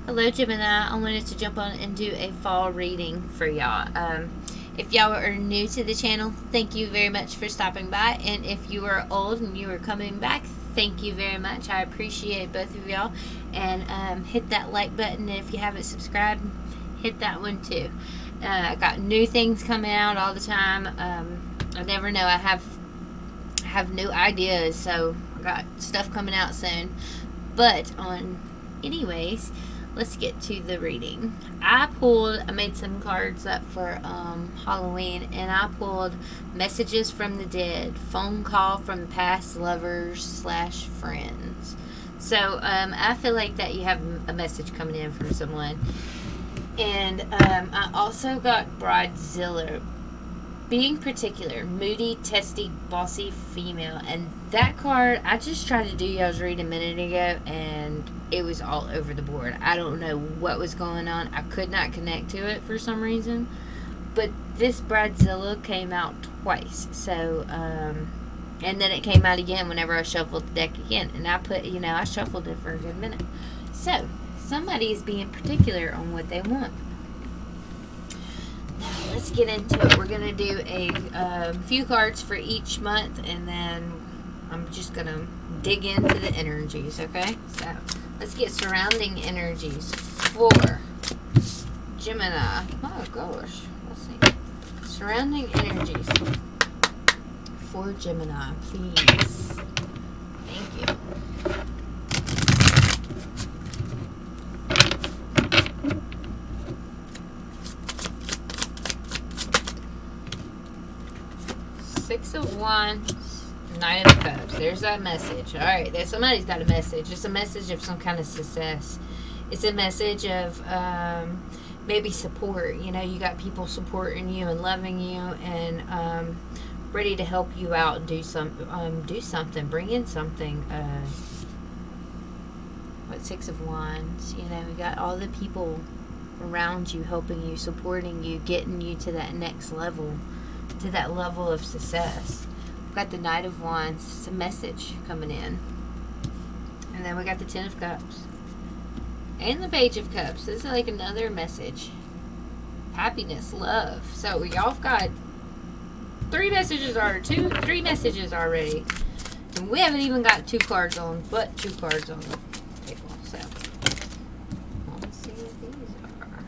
Hello, Gemini. I wanted to jump on and do a fall reading for y'all. If y'all are new to the channel, thank you very much for stopping by. And if you are old and you are coming back, thank you very much. I appreciate both of y'all. And hit that like button. And if you haven't subscribed, hit that one too. I got new things coming out all the time. I never know. I have new ideas, so I got stuff coming out soon. But anyways, let's get to the reading. I made some cards up for Halloween, and I pulled messages from the dead, phone call from past lovers / friends. So I feel like that you have a message coming in from someone. And I also got Bridezilla. Being particular, moody, testy, bossy female. And that card, I just tried to do y'all's read a minute ago, and it was all over the board. I don't know what was going on. I could not connect to it for some reason. But this Bridezilla came out twice. So, and then it came out again whenever I shuffled the deck again. And I shuffled it for a good minute. So, somebody is being particular on what they want. Let's get into it. We're going to do a few cards for each month, and then I'm just going to dig into the energies, okay? So, let's get surrounding energies for Gemini. Oh, gosh. Let's see. Surrounding energies for Gemini, please. Thank you. Six of Wands, Knight of Cups. There's that message. Alright, somebody's got a message. It's a message of some kind of success. It's a message of maybe support. You know, you got people supporting you and loving you and ready to help you out and do something. Bring in something. Six of Wands. You know, we got all the people around you helping you, supporting you, getting you to that next level. To that level of success. We've got the Knight of Wands. It's a message coming in. And then we got the Ten of Cups. And the Page of Cups. This is like another message. Happiness, love. So y'all got three messages already. And we haven't even got two cards on the table. So let's see what these are.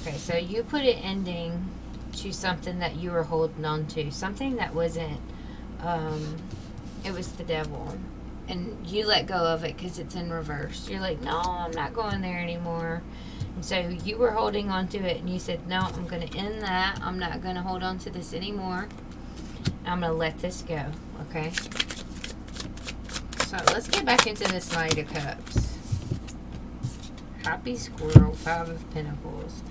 Okay, so you put an ending to something that you were holding on to. Something that wasn't, it was the devil. And you let go of it because it's in reverse. You're like, no, I'm not going there anymore. And so you were holding on to it and you said, no, I'm going to end that. I'm not going to hold on to this anymore. I'm going to let this go, okay? So let's get back into this Knight of Cups. Happy Squirrel, Five of Pentacles.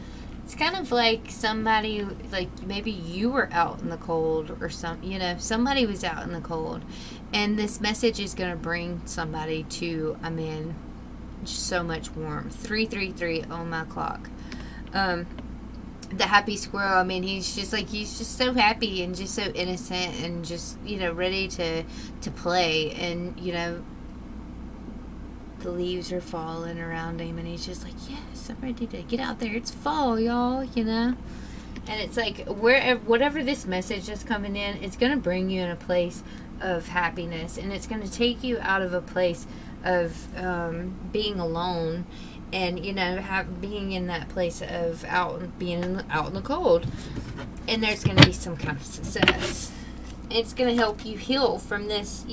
It's kind of like somebody, like maybe you were out in the cold or somebody was out in the cold. And this message is going to bring somebody to, just so much warmth. 333 on my clock. The happy squirrel, he's just so happy and just so innocent and just, ready to play. And, the leaves are falling around him and he's just like, yes, I'm ready to get out there. It's fall, y'all, And it's like, whatever this message is coming in, it's going to bring you in a place of happiness, and it's going to take you out of a place of being alone and, being in that place of being out in the cold. And there's going to be some kind of success. It's going to help you heal from this,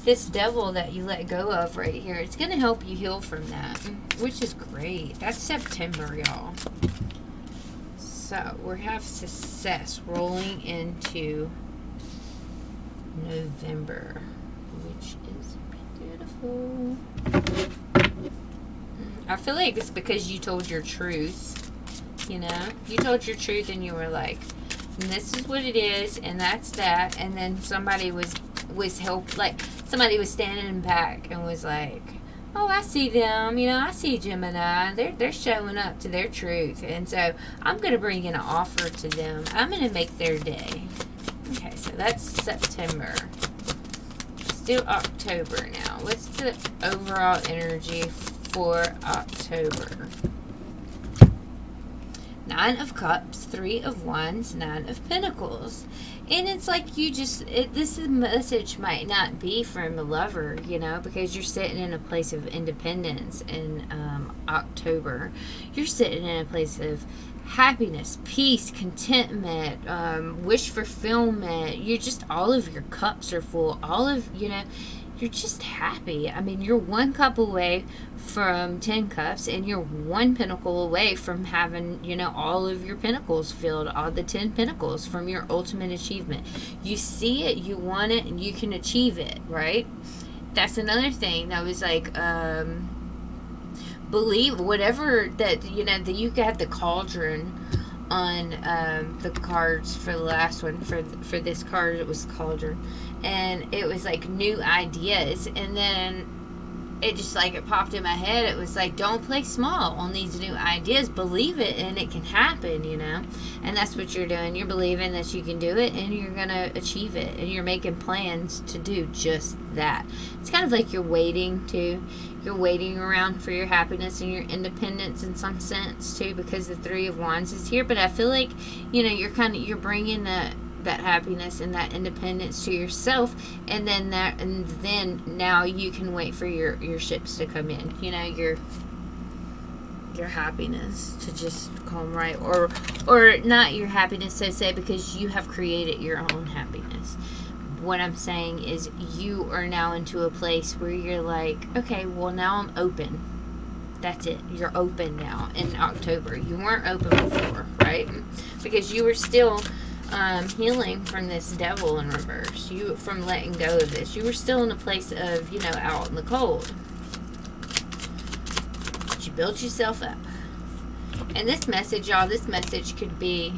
this devil that you let go of right here. It's going to help you heal from that, which is great. That's September, y'all. So we have success rolling into November, which is beautiful. I feel like it's because you told your truth. You told your truth and you were like, this is what it is, and that's that. And then somebody was somebody was standing back and was like, oh, I see them, I see Gemini, they're showing up to their truth, and so I'm going to bring in an offer to them. I'm going to make their day. Okay, so that's September. do October now. What's the overall energy for October? 9 of Cups, 3 of Wands, 9 of Pentacles. And it's like you just, this message might not be from a lover, you know, because you're sitting in a place of independence in October. You're sitting in a place of happiness, peace, contentment, wish fulfillment. You're just, all of your cups are full. All of, you know, you're just happy. I mean, you're 1 cup away from 10 cups, and you're 1 pentacle away from having, you know, all of your pentacles filled, all the 10 pentacles, from your ultimate achievement. You see it, you want it, and you can achieve it, right? That's another thing that was like, believe whatever that, you know, that you got the cauldron on the cards for the last one. For this card, it was cauldron, and it was like new ideas, and then it just like, it popped in my head. It was like, don't play small on these new ideas. Believe it, and it can happen, you know. And that's what you're doing. You're believing that you can do it, and you're gonna achieve it, and you're making plans to do just that. It's kind of like you're waiting around for your happiness and your independence in some sense too, because the 3 of Wands is here. But I feel like, you know, you're bringing that happiness and that independence to yourself, and then now you can wait for your ships to come in, you know, your happiness to just come, right? Or not your happiness, so say, because you have created your own happiness. What I'm saying is, you are now into a place where you're like, okay, well, now I'm open. That's it. You're open now in October. You weren't open before, right? Because you were still healing from this devil in reverse. From letting go of this. You were still in a place of, you know, out in the cold. But you built yourself up. And this message, y'all, this message could be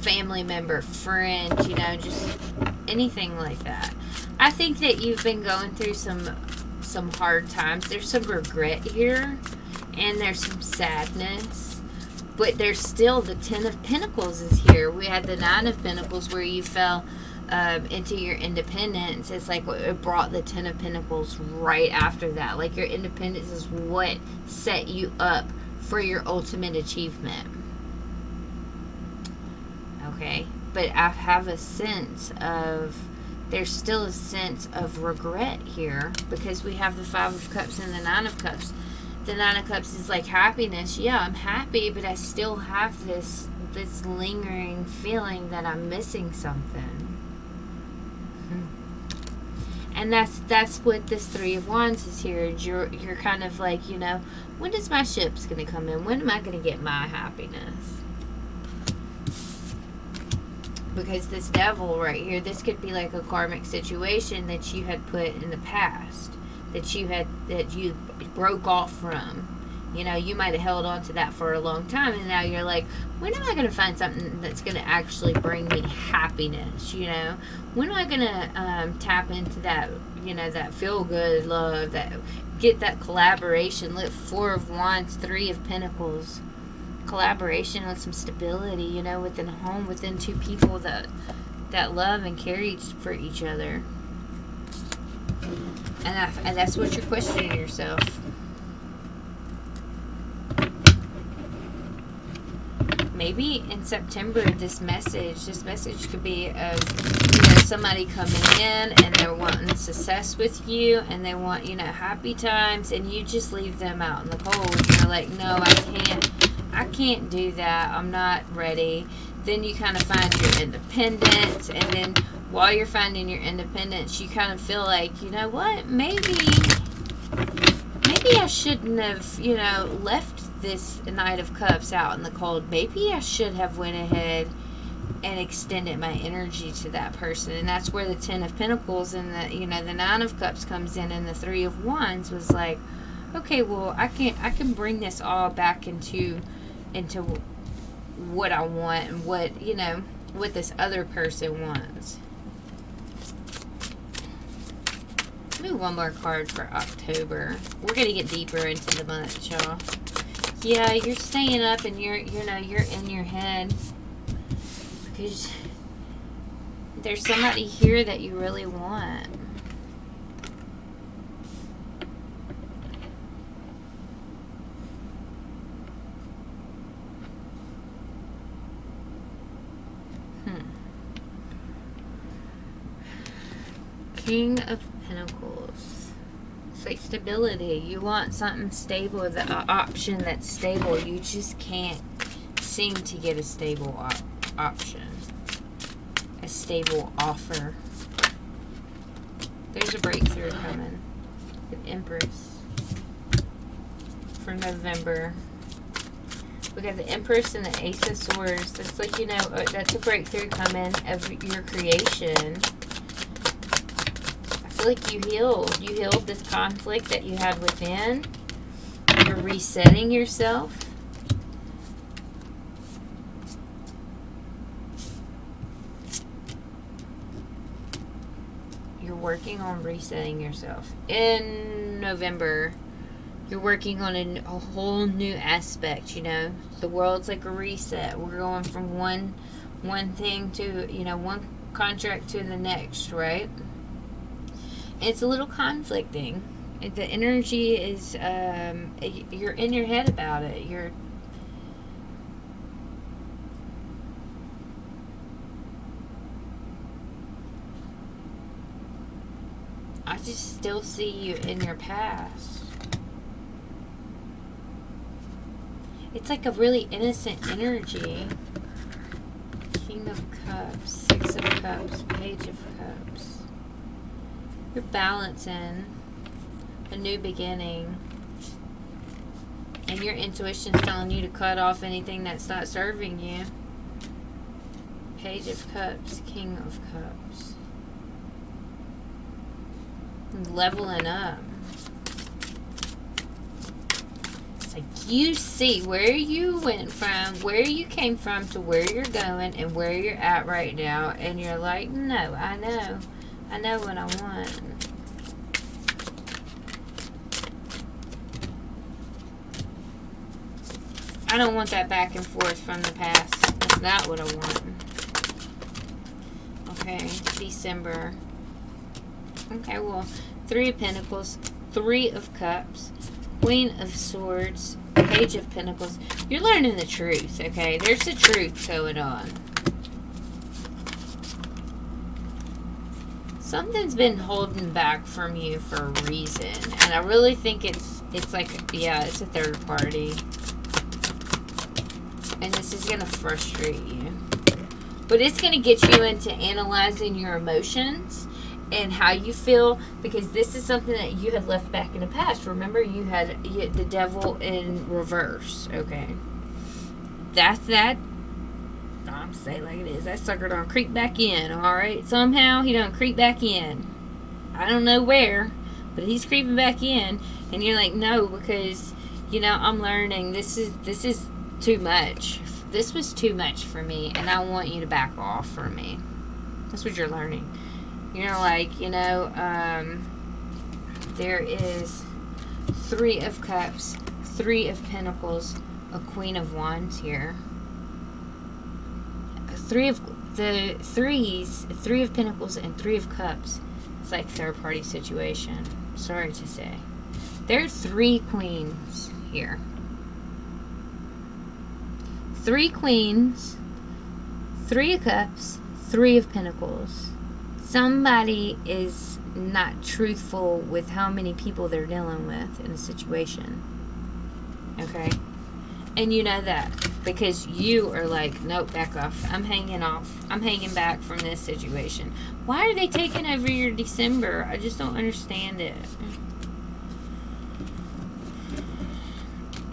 family member, friend, you know, just anything like that. I think that you've been going through some hard times. There's some regret here, and there's some sadness, but there's still the 10 of Pentacles is here. We had the 9 of Pentacles where you fell into your independence. It's like it brought the 10 of Pentacles right after that. Like, your independence is what set you up for your ultimate achievement. Okay, but I have a sense of, there's still a sense of regret here, because we have the 5 of Cups and the 9 of Cups. The 9 of Cups is like happiness. Yeah, I'm happy, but I still have this lingering feeling that I'm missing something. And that's what this 3 of Wands is here. You're kind of like, you know, when is my ship's going to come in? When am I going to get my happiness? Because this devil right here, this could be like a karmic situation that you had put in the past, that you broke off from. You know, you might have held on to that for a long time, and now you're like, when am I going to find something that's going to actually bring me happiness? You know, when am I going to tap into that, you know, that feel good love, that get that collaboration? Look, 4 of Wands, 3 of Pentacles. Collaboration with some stability, you know, within a home, within 2 people that love and care for each other. And that's what you're questioning yourself. Maybe in September, this message could be of, you know, somebody coming in and they're wanting success with you, and they want, you know, happy times, and you just leave them out in the cold. You're like, no, I can't do that. I'm not ready. Then you kind of find your independence, and then while you're finding your independence, you kind of feel like, you know what, maybe I shouldn't have, you know, left this Knight of Cups out in the cold. Maybe I should have went ahead and extended my energy to that person. And that's where the 10 of Pentacles and the, you know, the 9 of Cups comes in, and the 3 of Wands was like, okay, well, I can bring this all back into what I want, and what, you know, what this other person wants. Do one more card for October. We're gonna get deeper into the month, y'all. Yeah, you're staying up, and you're in your head, because there's somebody here that you really want. King of Pentacles. It's like stability. You want something stable, the option that's stable. You just can't seem to get a stable option. A stable offer. There's a breakthrough coming. The Empress. For November. We got the Empress and the Ace of Swords. That's like, you know, that's a breakthrough coming of your creation. I feel like you healed. You healed this conflict that you had within. You're resetting yourself. You're working on resetting yourself. In November, you're working on a whole new aspect, you know. The world's like a reset. We're going from one thing to, you know, one contract to the next, right? It's a little conflicting. The energy is, you're in your head about it. I just still see you in your past. It's like a really innocent energy. King of Cups, Six of Cups, Page of Cups. You're balancing a new beginning. And your intuition's telling you to cut off anything that's not serving you. Page of Cups, King of Cups. Leveling up. It's like you see where you went from, where you came from to where you're going and where you're at right now. And you're like, no, I know. I know what I want. I don't want that back and forth from the past. That's not what I want. Okay, December. Okay, well, Three of Pentacles, Three of Cups, Queen of Swords, Page of Pentacles. You're learning the truth, okay? There's the truth going on. Something's been holding back from you for a reason. And I really think it's like, yeah, it's a third party. And this is going to frustrate you. But it's going to get you into analyzing your emotions and how you feel, because this is something that you had left back in the past. Remember, you had the Devil in reverse, okay? I'm saying like it is. That sucker don't creep back in, alright? Somehow he don't creep back in. I don't know where, but he's creeping back in. And you're like, no, because, you know, I'm learning. This is too much. This was too much for me, and I want you to back off from me. That's what you're learning. You're like, you know, there is Three of Cups, Three of Pentacles, a Queen of Wands here. Three of Pentacles and Three of Cups. It's like third party situation. Sorry to say. There are three queens here. Three queens, Three of Cups, Three of Pentacles. Somebody is not truthful with how many people they're dealing with in a situation. Okay? And you know that because you are like, nope, back off. I'm hanging back from this situation. Why are they taking over your December? I just don't understand it.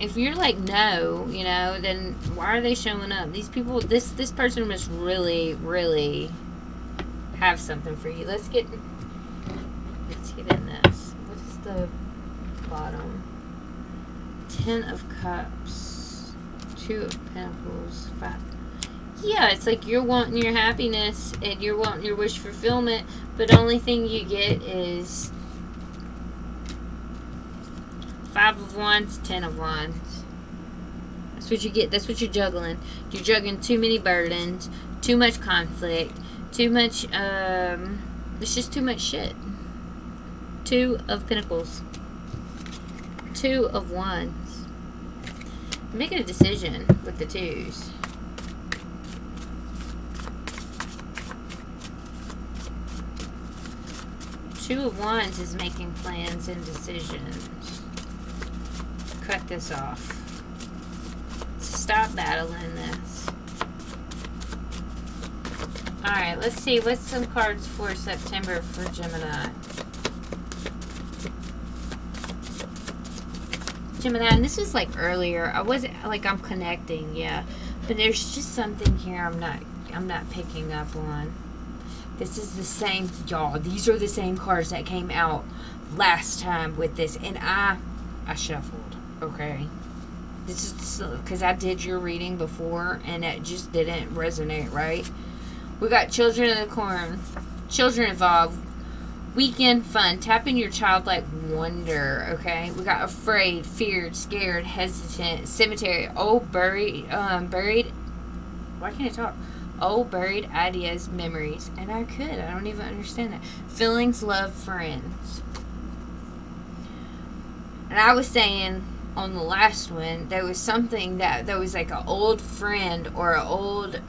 If you're like, no, you know, then why are they showing up? These people, this person must really, really have something for you. Let's get in this. What is the bottom? Ten of Cups. Two of Pentacles, Five. Yeah, it's like you're wanting your happiness and you're wanting your wish fulfillment, but the only thing you get is Five of Wands, Ten of Wands. That's what you get. That's what you're juggling. You're juggling too many burdens, too much conflict, Too much, it's just too much shit. 2 of Pentacles. 2 of Wands. I'm making a decision with the 2s. Two of Wands is making plans and decisions. Cut this off. Stop battling this. Alright, let's see. What's some cards for September for Gemini? Gemini, and this was like earlier. I wasn't like I'm connecting, yeah. But there's just something here I'm not picking up on. This is the same, y'all. These are the same cards that came out last time with this, and I shuffled. Okay, this is because I did your reading before, and it just didn't resonate right. We got Children of the Corn, children involved, weekend fun, tapping your childlike wonder. Okay, we got afraid, feared, scared, hesitant, cemetery, old buried. Why can't I talk? Old buried ideas, memories, and I don't even understand that. Feelings, love, friends. And I was saying on the last one, there was something that was like an old friend or an old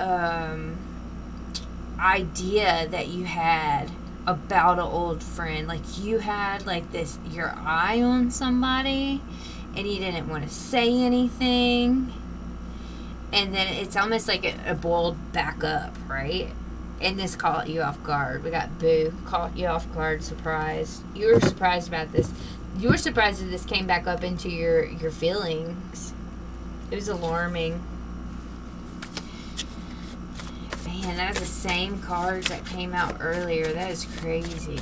idea that you had about an old friend. Like you had like this, your eye on somebody, and you didn't want to say anything. And then it's almost like it boiled back up, right? And this caught you off guard. We got boo, caught you off guard, surprised. You were surprised about this. You were surprised that this came back up into your feelings. It was alarming. Man, that's the same cards that came out earlier. That is crazy.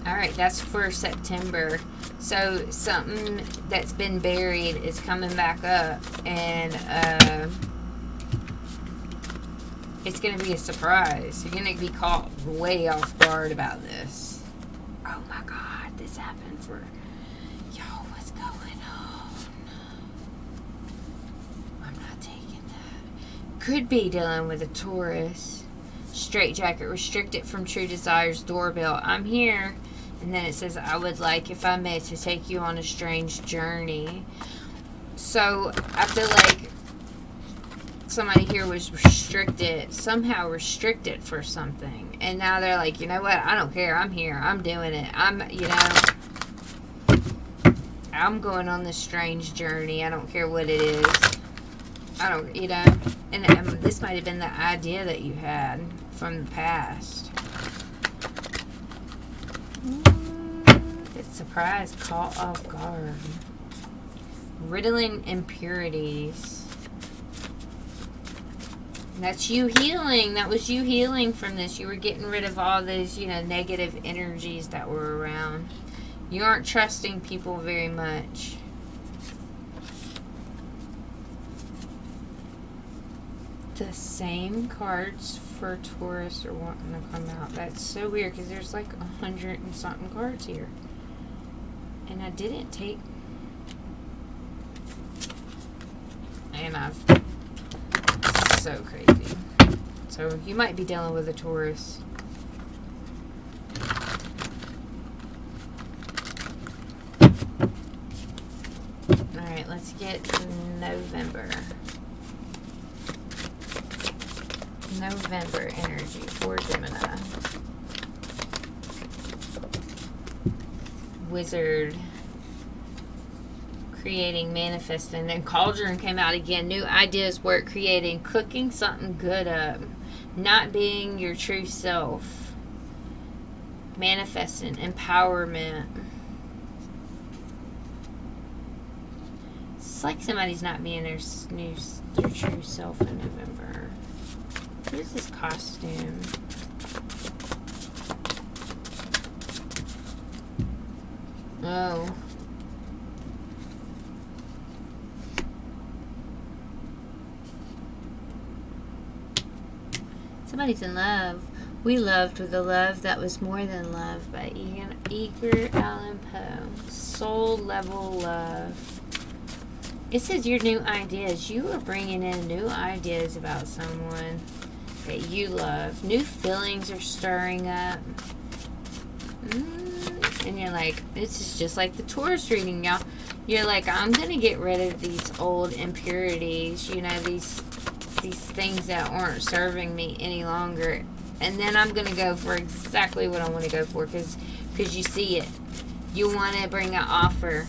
Alright, that's for September. So something that's been buried is coming back up. And it's going to be a surprise. You're going to be caught way off guard about this. Oh my God, this happened for... Yo, what's going on? I'm not taking that. Could be dealing with a Taurus. Straitjacket, restricted from true desires, doorbell. I'm here. And then it says, I would like, if I may, to take you on a strange journey. So, I feel like somebody here was somehow restricted for something, and now they're like, you know what, I don't care, I'm here, I'm doing it, I'm going on this strange journey, I don't care what it is, and this might have been the idea that you had from the past. It's surprise, caught off guard, riddling impurities. That's you healing. That was you healing from this. You were getting rid of all those, negative energies that were around. You aren't trusting people very much. The same cards for Taurus are wanting to come out. That's so weird because there's like 100 and something cards here. And I didn't take... And I've... So crazy. So you might be dealing with a Taurus. Alright, let's get November. November energy for Gemini. Wizard. Creating, manifesting, and Cauldron came out again. New ideas, work, creating, cooking something good up, not being your true self, manifesting, empowerment. It's like somebody's not being their true self in November. What is this costume? Oh. Somebody's in love. We loved with a love that was more than love by Edgar Allan Poe. Soul level love. It says your new ideas. You are bringing in new ideas about someone. Okay, you love. New feelings are stirring up. And you're like, this is just like the Taurus reading, y'all. You're like, I'm going to get rid of these old impurities, you know, these things that aren't serving me any longer. And then I'm going to go for exactly what I want to go for because you see it. You want to bring an offer.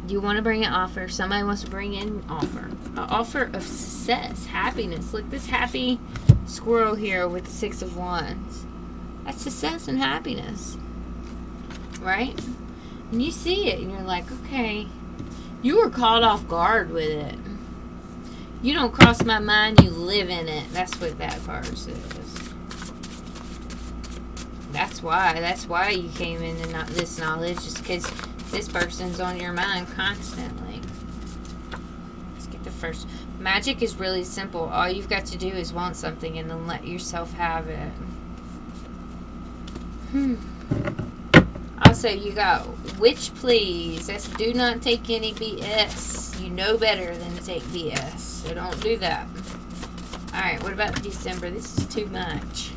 You want to bring an offer. Somebody wants to bring in an offer. An offer of success, happiness. Look, this happy squirrel here with the 6 of Wands. That's success and happiness. Right? And you see it and you're like, okay, you were caught off guard with it. You don't cross my mind, you live in it. That's what that card says. That's why you came into this knowledge, is because this person's on your mind constantly. Let's get the first. Magic is really simple. All you've got to do is want something and then let yourself have it. Also, you got Witch Please. That's do not take any BS. You know better than to take BS. So don't do that. Alright, what about December? This is too much.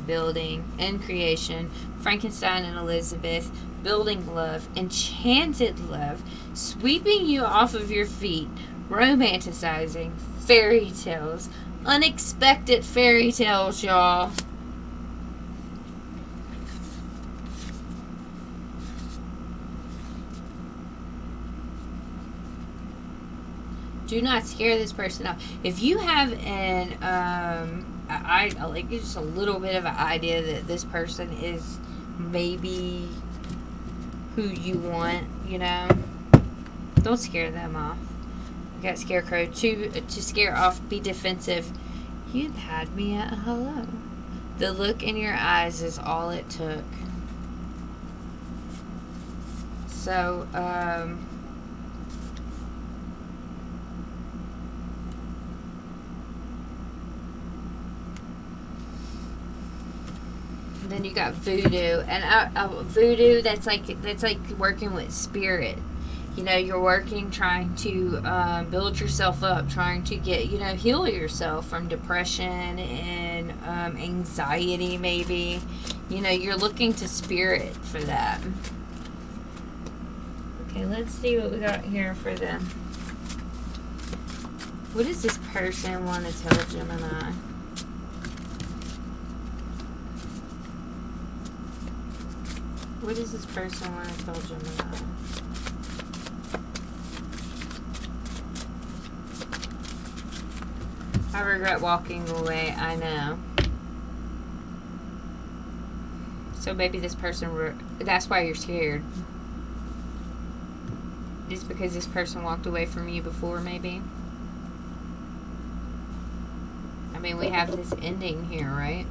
Building and creation. Frankenstein and Elizabeth. Building love. Enchanted love. Sweeping you off of your feet. Romanticizing. Fairy tales. Unexpected fairy tales, y'all. Do not scare this person off. If you have an, I like just a little bit of an idea that this person is maybe who you want, you know, don't scare them off. You got Scarecrow. To scare off, be defensive. You've had me at hello. The look in your eyes is all it took. So, then you got voodoo, and voodoo. That's like working with spirit. You know, you're working, trying to build yourself up, trying to get, you know, heal yourself from depression and anxiety. Maybe, you know, you're looking to spirit for that. Okay, let's see what we got here for them. What does this person want to tell Gemini? What does this person want to tell Gemini? I regret walking away, I know. So maybe this person, that's why you're scared. Just because this person walked away from you before, maybe. I mean, we have this ending here, right?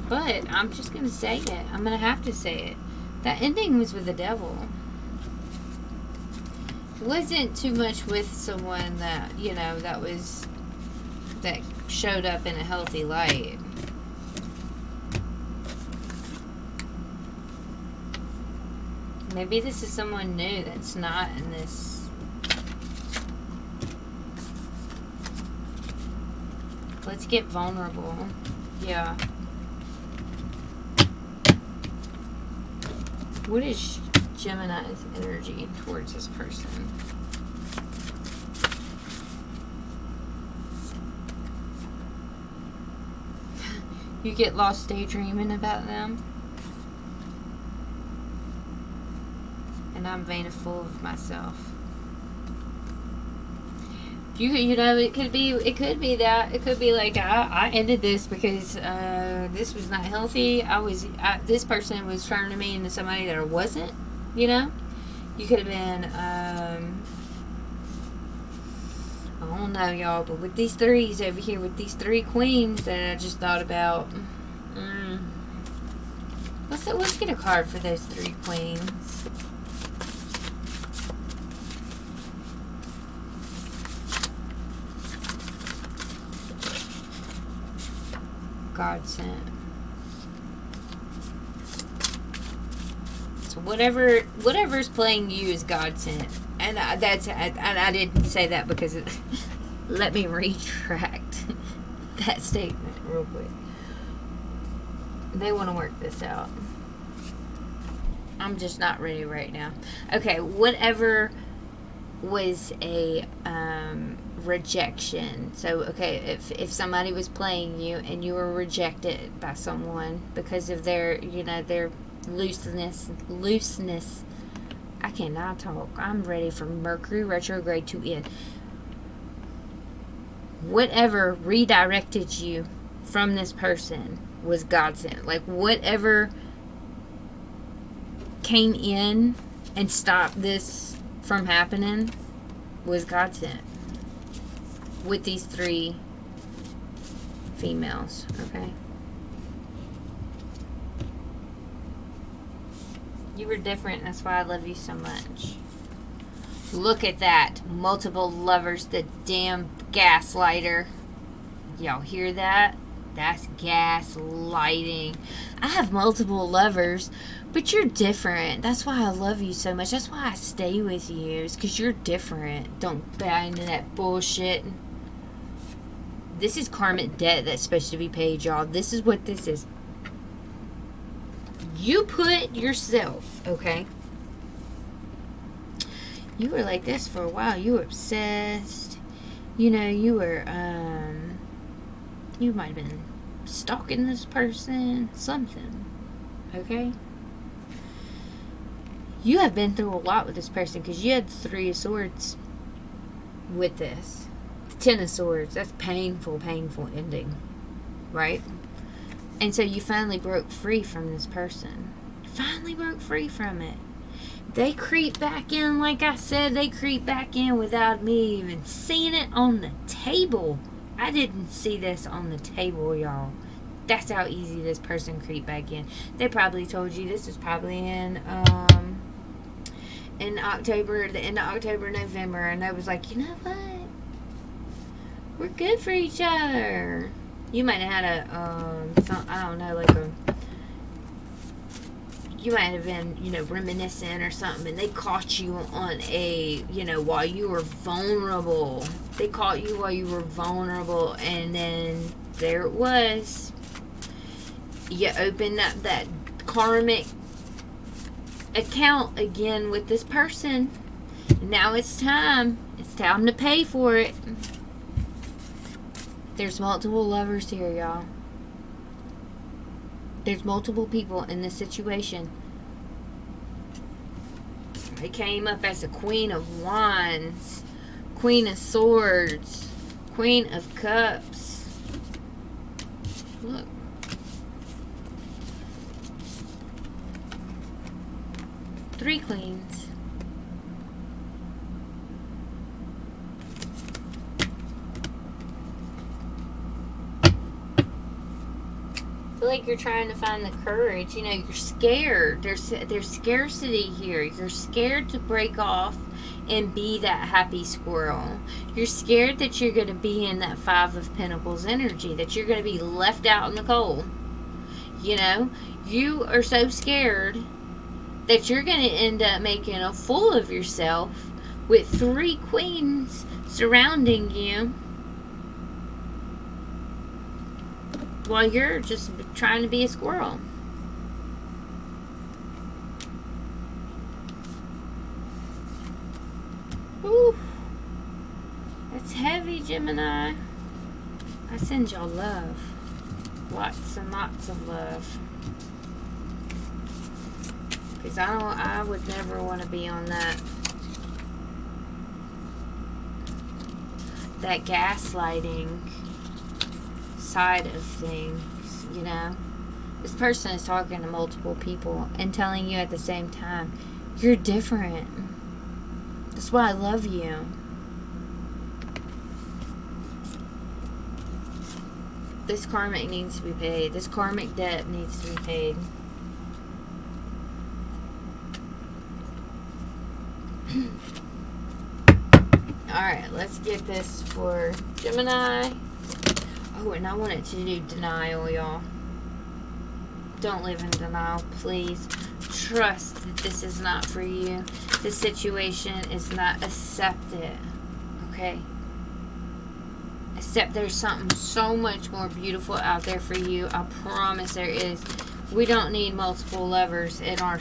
But I'm just going to say it. I'm going to have to say it. That ending was with the devil. It wasn't too much with someone that, you know, that showed up in a healthy light. Maybe this is someone new that's not in this. Let's get vulnerable. Yeah. What is Gemini's energy towards this person? You get lost daydreaming about them. And I'm vain and full of myself. You know, it could be that. It could be like, I ended this because this was not healthy. This person was turning me into somebody that I wasn't, you know? You could have been, I don't know, y'all, but with these threes over here, with these three queens that I just thought about, let's get a card for those three queens. God sent. So whatever's playing you is God sent. And I didn't say that because let me retract that statement real quick. They want to work this out. I'm just not ready right now. Okay, whatever was a rejection. So, okay, if somebody was playing you and you were rejected by someone because of their, their looseness. I cannot talk. I'm ready for Mercury retrograde to end. Whatever redirected you from this person was God sent. Like, whatever came in and stopped this from happening was God sent. With these 3 females, okay? You were different, that's why I love you so much. Look at that. Multiple lovers, the damn gaslighter. Y'all hear that? That's gaslighting. I have multiple lovers, but you're different. That's why I love you so much. That's why I stay with you. It's because you're different. Don't buy into that bullshit. This is karmic debt that's supposed to be paid, y'all. This is what this is. You put yourself, okay? You were like this for a while. You were obsessed. You were, you might have been stalking this person. Something. Okay? You have been through a lot with this person because you had the 3 of Swords with this. The 10 of Swords. That's painful ending. Right? And so you finally broke free from this person. Finally broke free from it. They creep back in, like I said, they creep back in without me even seeing it on the table. I didn't see this on the table, y'all. That's how easy this person creeped back in. They probably told you this was probably in October, the end of October, November, and they was like, you know what? We're good for each other. You might have had you might have been, reminiscing or something, and they caught you on while you were vulnerable. They caught you while you were vulnerable, and then there it was. You opened up that karmic account again with this person. Now it's time. It's time to pay for it. There's multiple lovers here, y'all. There's multiple people in this situation. They came up as a Queen of Wands, Queen of Swords, Queen of Cups. Look. Three queens. Feel like you're trying to find the courage. You're scared. There's scarcity here. You're scared to break off and be that happy squirrel. You're scared that you're going to be in that 5 of Pentacles energy, that you're going to be left out in the cold. You are so scared that you're going to end up making a fool of yourself with 3 queens surrounding you, while you're just trying to be a squirrel. Ooh, that's heavy, Gemini. I send y'all love. Lots and lots of love. Because I would never want to be on that gaslighting side of things. This person is talking to multiple people and telling you at the same time, you're different. That's why I love you. This karmic needs to be paid. This karmic debt needs to be paid. Alright, let's get this for Gemini. Oh, and I wanted to do denial, y'all. Don't live in denial, please. trust that this is not for you. The situation is not. Accept it. Okay? Accept there's something so much more beautiful out there for you. I promise there is. We don't need multiple lovers in our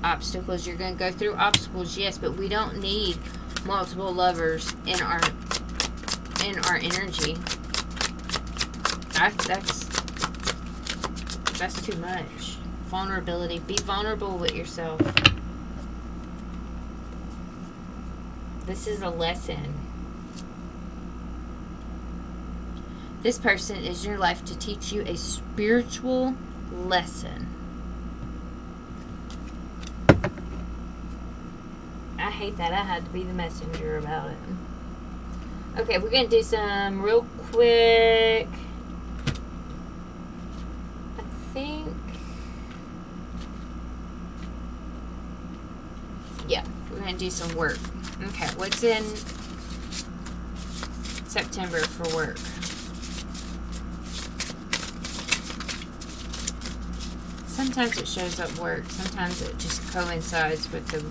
obstacles. You're going to go through obstacles, yes, but we don't need multiple lovers in our energy. That's too much. Vulnerability. Be vulnerable with yourself. This is a lesson. This person is in your life to teach you a spiritual lesson. I hate that I had to be the messenger about it. Okay, we're going to do some real quick. I think. Yeah, we're going to do some work. Okay, what's in September for work? Sometimes it shows up work. Sometimes it just coincides with the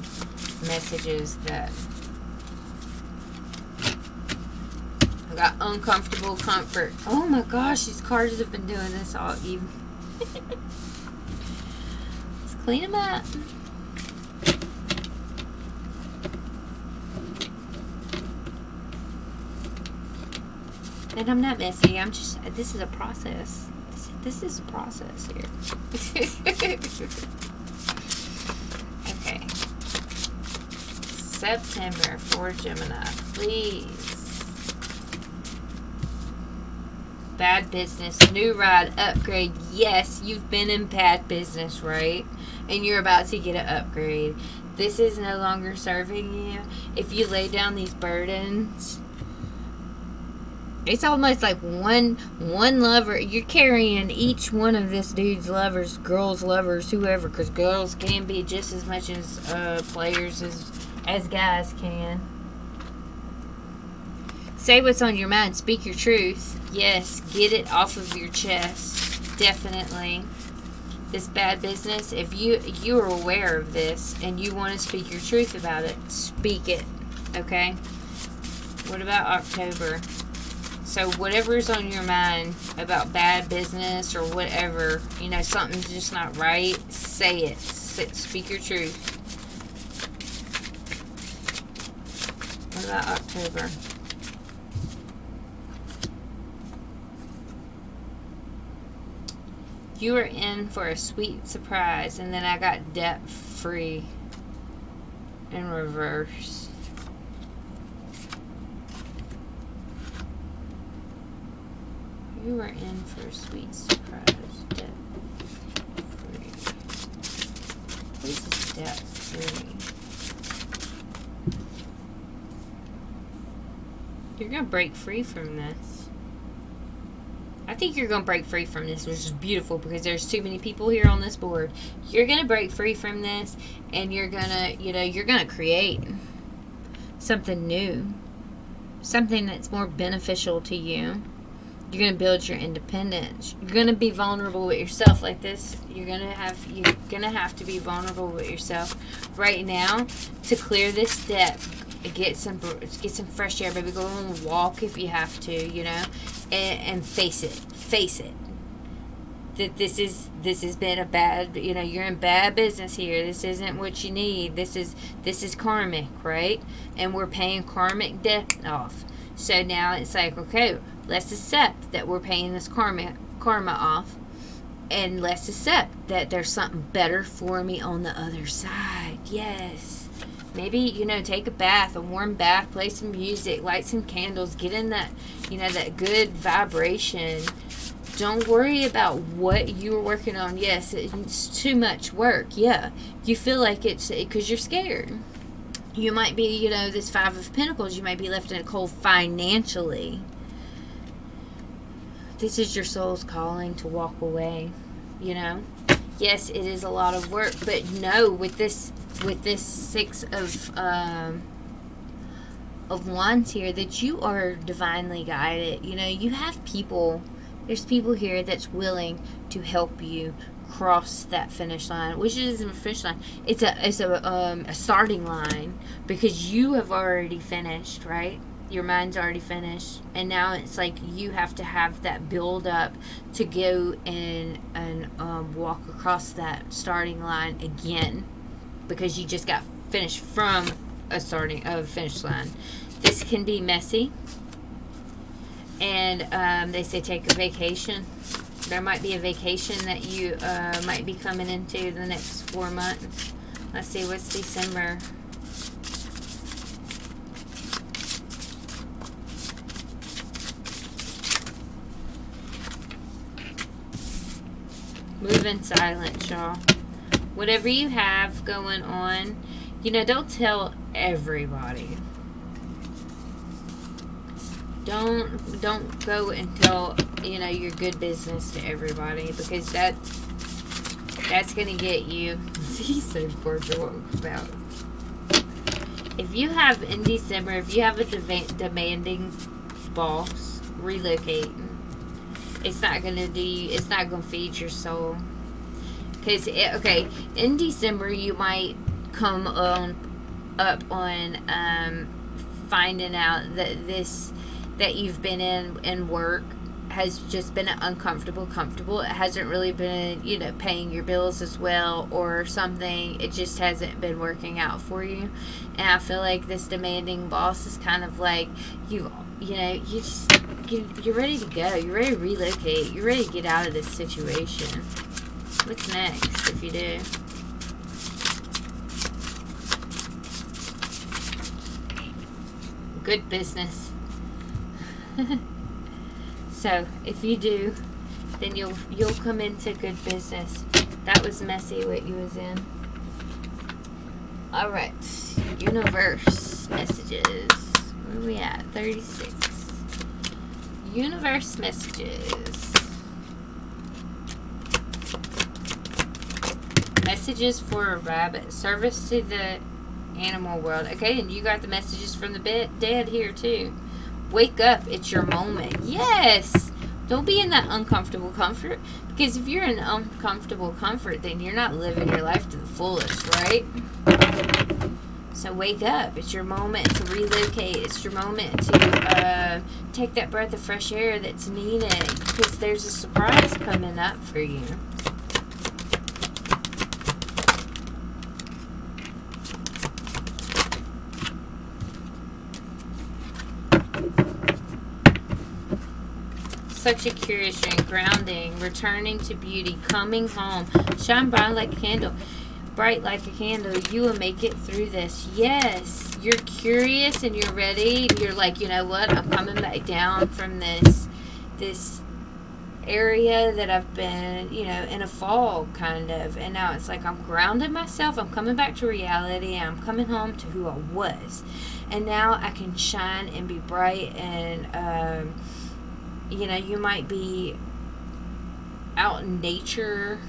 messages that I got. Uncomfortable comfort. Oh my gosh, these cards have been doing this all evening. Let's clean them up. And I'm not messy. I'm just, this is a process. This is a process here. Okay. September for Gemini, please. Bad business, new ride, upgrade. Yes, you've been in bad business, right? And you're about to get an upgrade. This is no longer serving you. If you lay down these burdens, it's almost like one lover. You're carrying each one of this dude's lovers, girls' lovers, whoever, because girls can be just as much as players as guys can. Say what's on your mind. Speak your truth. Yes, get it off of your chest. Definitely. This bad business, if you are aware of this and you want to speak your truth about it, speak it. Okay? What about October? So whatever's on your mind about bad business or whatever, you know, something's just not right, say it. Speak your truth. What about October? You are in for a sweet surprise. And then I got debt free in reverse. You are in for a sweet surprise. Debt free. What is this debt free? You're going to break free from this. I think you're going to break free from this, which is beautiful because there's too many people here on this board. You're going to break free from this and you're going to, you're going to create something new. Something that's more beneficial to you. You're going to build your independence. You're going to be vulnerable with yourself like this. You're going to have to be vulnerable with yourself right now to clear this debt. Get some fresh air, baby. Go on a walk if you have to, and face it. Face it. That this has been a bad, you're in bad business here. This isn't what you need. This is karmic, right? And we're paying karmic debt off. So now it's like, okay, let's accept that we're paying this karma off, and let's accept that there's something better for me on the other side. Yes. Maybe, take a bath, a warm bath, play some music, light some candles, get in that, that good vibration. Don't worry about what you're working on. Yes, it's too much work. Yeah. You feel like it's because you're scared. You might be, this Five of Pentacles, you might be left in a cold financially. This is your soul's calling to walk away, Yes, it is a lot of work, but no, with this Six of Wands here, that you are divinely guided. You have people, there's people here that's willing to help you cross that finish line, which isn't a finish line. It's a starting line, because you have already finished, right? Your mind's already finished, and now it's like you have to have that build up to go and walk across that starting line again, because you just got finished from a finish line. This can be messy, and they say take a vacation. There might be a vacation that you might be coming into the next 4 months. Let's see, what's December? Move in silence, y'all. Whatever you have going on, don't tell everybody. Don't go and tell, your good business to everybody, because that's going to get you. He's so cordial about. If you have, in December, if you have a demanding boss, relocating, it's not going to feed your soul. Because, in December, you might come up on finding out that you've been in work has just been comfortable. It hasn't really been, paying your bills as well or something. It just hasn't been working out for you. And I feel like this demanding boss is kind of like, you're ready to go. You're ready to relocate. You're ready to get out of this situation. What's next if you do? Good business. So if you do, then you'll come into good business. That was messy what you was in. All right, universe messages. Where are we at? 36. Universe messages. Messages for a rabbit. Service to the animal world. Okay, and you got the messages from the dead here too. Wake up. It's your moment. Yes. Don't be in that uncomfortable comfort. Because if you're in uncomfortable comfort, then you're not living your life to the fullest, right? So wake up. It's your moment to relocate. It's your moment to take that breath of fresh air that's needed. Because there's a surprise coming up for you. Such a curious dream. Grounding, returning to beauty, coming home. Shine bright like a candle. Bright like a candle. You will make it through this. Yes. You're curious and you're ready. You're like, you know what? I'm coming back down from this area that I've been, in a fog kind of. And now it's like I'm grounding myself. I'm coming back to reality. I'm coming home to who I was. And now I can shine and be bright and, you might be out in nature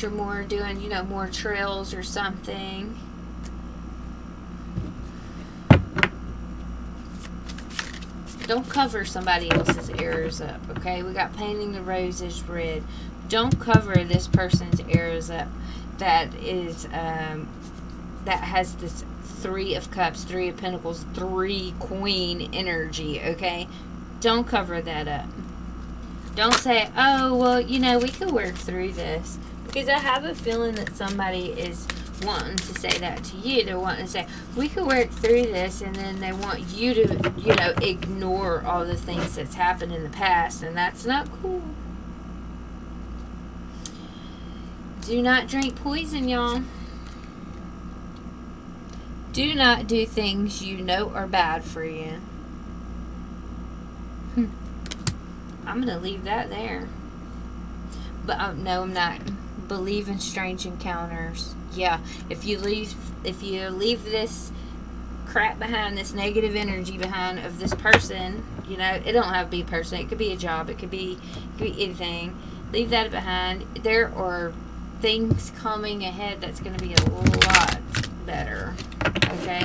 more, doing, more trails or something. Don't cover somebody else's errors up, okay? We got painting the roses red. Don't cover this person's errors up that is, that has this 3 of Cups, 3 of Pentacles, 3 Queen energy, okay? Don't cover that up. Don't say, oh, well, we could work through this. Because I have a feeling that somebody is wanting to say that to you. They're wanting to say, we could work through this, and then they want you to, ignore all the things that's happened in the past, and that's not cool. Do not drink poison, y'all. Do not do things you know are bad for you. I'm going to leave that there. But no, I'm not. Believe in strange encounters. Yeah, if you leave this crap behind, this negative energy behind of this person, it don't have to be a person. It could be a job. It could be anything. Leave that behind. There are things coming ahead that's going to be a lot better. Okay?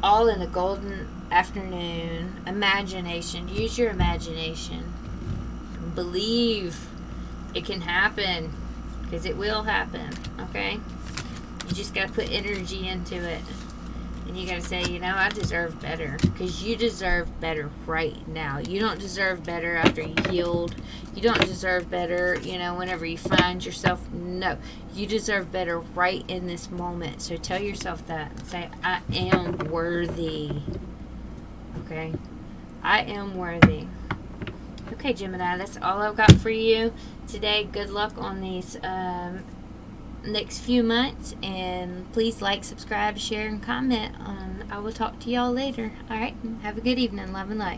All in a golden afternoon. Imagination. Use your imagination. believe it can happen, because it will happen, okay? You just got to put energy into it. And you got to say, you know, I deserve better. Because you deserve better right now. You don't deserve better after you healed. You don't deserve better, you know, whenever you find yourself. No. You deserve better right in this moment. So tell yourself that. And say, I am worthy. Okay? I am worthy. Okay, Gemini, that's all I've got for you today. Good luck on these next few months, and please like, subscribe, share, and comment. I will talk to y'all later. All right, have a good evening. Love and light.